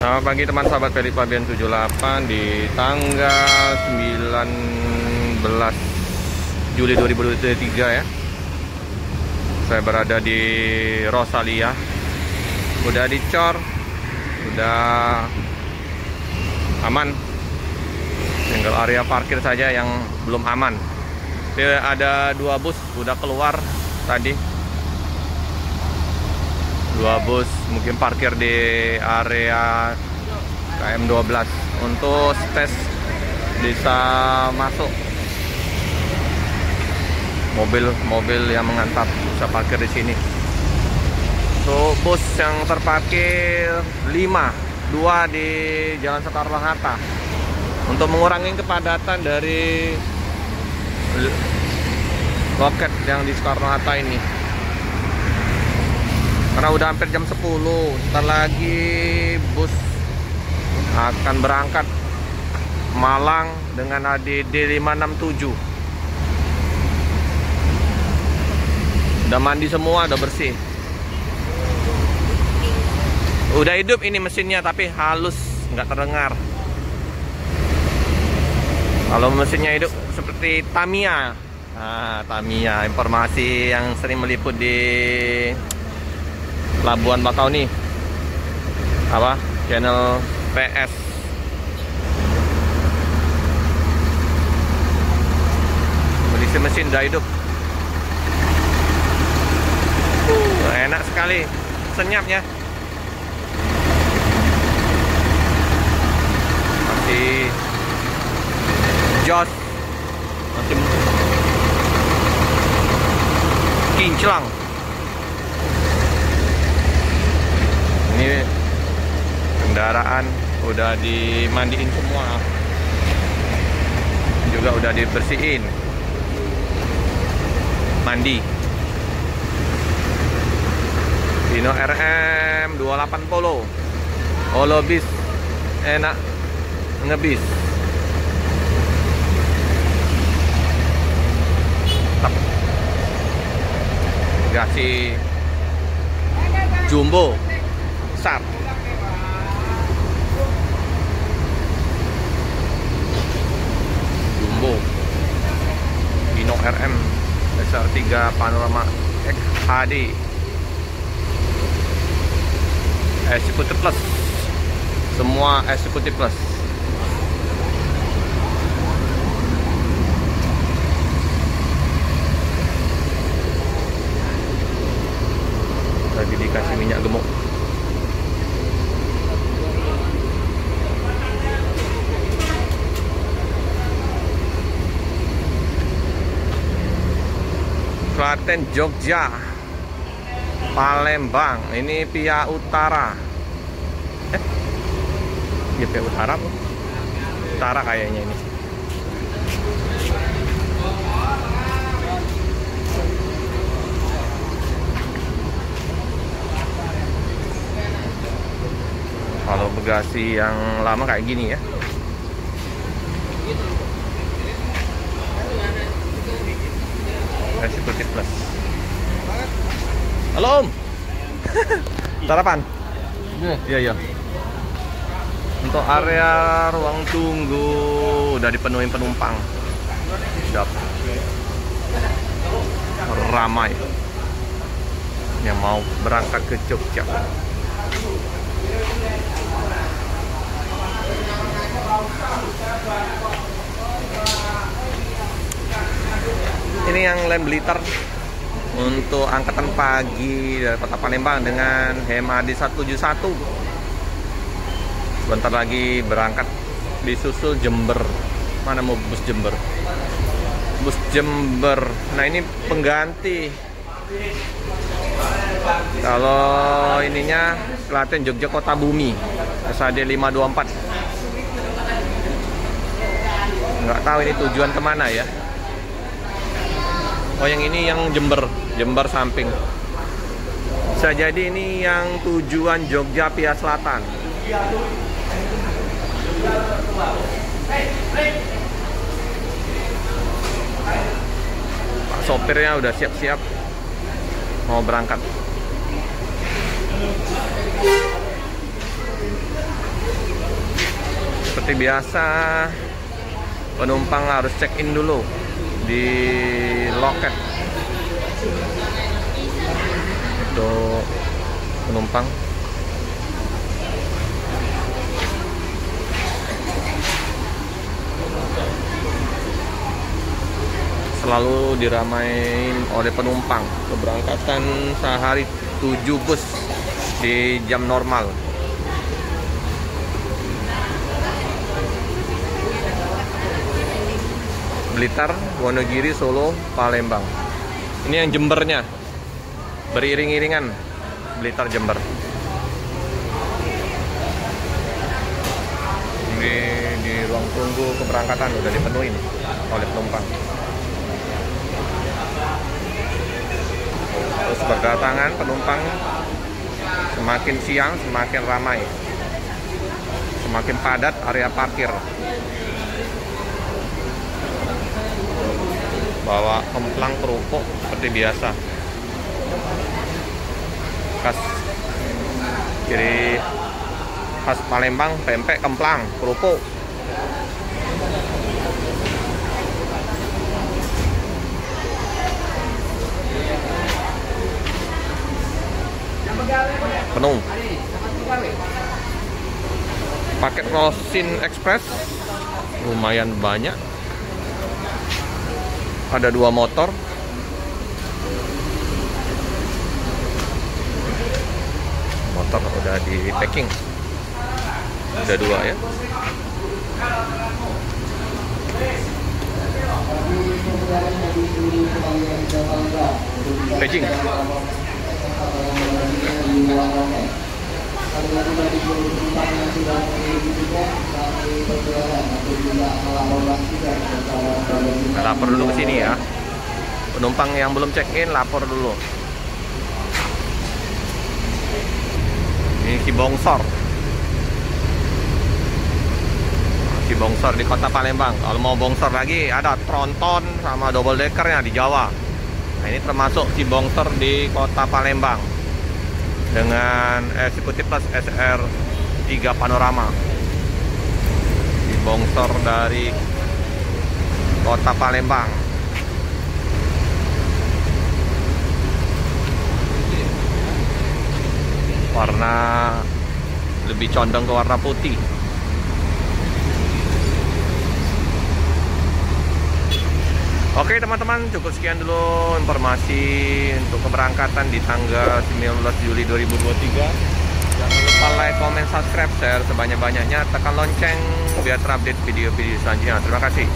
Selamat pagi teman sahabat Feli Fabian 78 di tanggal 19 Juli 2023 ya. Saya berada di Rosalia. Udah dicor, udah aman. Tinggal area parkir saja yang belum aman. Ada 2 bus udah keluar tadi. 2 bus mungkin parkir di area KM 12 untuk tes bisa masuk. Mobil yang mengantar bisa parkir di sini. So, bus yang terparkir 5, 2 di Jalan Soekarno-Hatta untuk mengurangi kepadatan dari loket yang di Soekarno-Hatta ini. Karena udah hampir jam 10, ntar lagi bus akan berangkat Malang dengan ADD 567. Udah mandi semua, udah bersih. Udah hidup ini mesinnya, tapi halus, nggak terdengar. Kalau mesinnya hidup seperti Tamiya. Nah, Tamiya, informasi yang sering meliput di Labuan Bakauni, channel PS. Kondisi mesin udah hidup. Enak sekali, senyapnya. Masih jos, masih kinclang. Ini kendaraan udah dimandiin semua, juga udah dibersihin, mandi. Hino RM 280 Holobis, enak ngebis. Gasih jumbo besar. Jumbo Hino RM SR3 Panorama XHD Executive Plus, semua Executive Plus. Lagi dikasih minyak gemuk. Klaten, Jogja, Palembang, ini Pia Utara. Ya Pia Utara, Utara kayaknya ini. Kalau Bekasi yang lama kayak gini ya. Executive Plus. Halo Om. Sarapan? Iya. Untuk area ruang tunggu udah dipenuhi penumpang. Siap. Ramai yang mau berangkat ke Jogja. Ini yang Lem Blitar untuk angkatan pagi dari Kota Palembang dengan HMAD 171. Sebentar lagi berangkat, disusul Jember. Mana mau bus Jember? Bus Jember. Nah ini pengganti. Kalau ininya Klaten Jogja Kota Bumi SAD 524. Nggak tahu ini tujuan kemana ya. Oh yang ini yang Jember samping. Bisa jadi ini yang tujuan Jogja Pia Selatan. Pak sopirnya udah siap-siap mau berangkat. Seperti biasa, penumpang harus check in dulu di loket untuk penumpang. Selalu diramain oleh penumpang. Keberangkatan sehari 7 bus di jam normal. Blitar, Wonogiri, Solo, Palembang. Ini yang Jembernya, beriring-iringan. Blitar, Jember. Di ruang tunggu keberangkatan udah dipenuhi oleh penumpang. Terus berdatangan penumpang, semakin siang semakin ramai, semakin padat area parkir. Bawa kemplang kerupuk seperti biasa. Ciri khas Palembang, pempek, kemplang, kerupuk. Penuh. Paket Rosin Express lumayan banyak. Ada 2 motor. Motor udah di packing. Ada 2 ya. Packing. Lapor dulu ke sini ya. Penumpang yang belum check-in lapor dulu. Ini Cibongsor. Cibongsor di kota Palembang. Kalau mau bongsor lagi ada tronton sama double deckernya di Jawa. Nah, ini termasuk Cibongsor di kota Palembang dengan eksekutif plus SR3 panorama. Cibongsor dari kota Palembang. Warna lebih condong ke warna putih. Oke teman-teman, cukup sekian dulu informasi untuk keberangkatan di tanggal 19 Juli 2023. Jangan lupa like, comment, subscribe, share sebanyak-banyaknya. Tekan lonceng biar terupdate video-video selanjutnya. Terima kasih.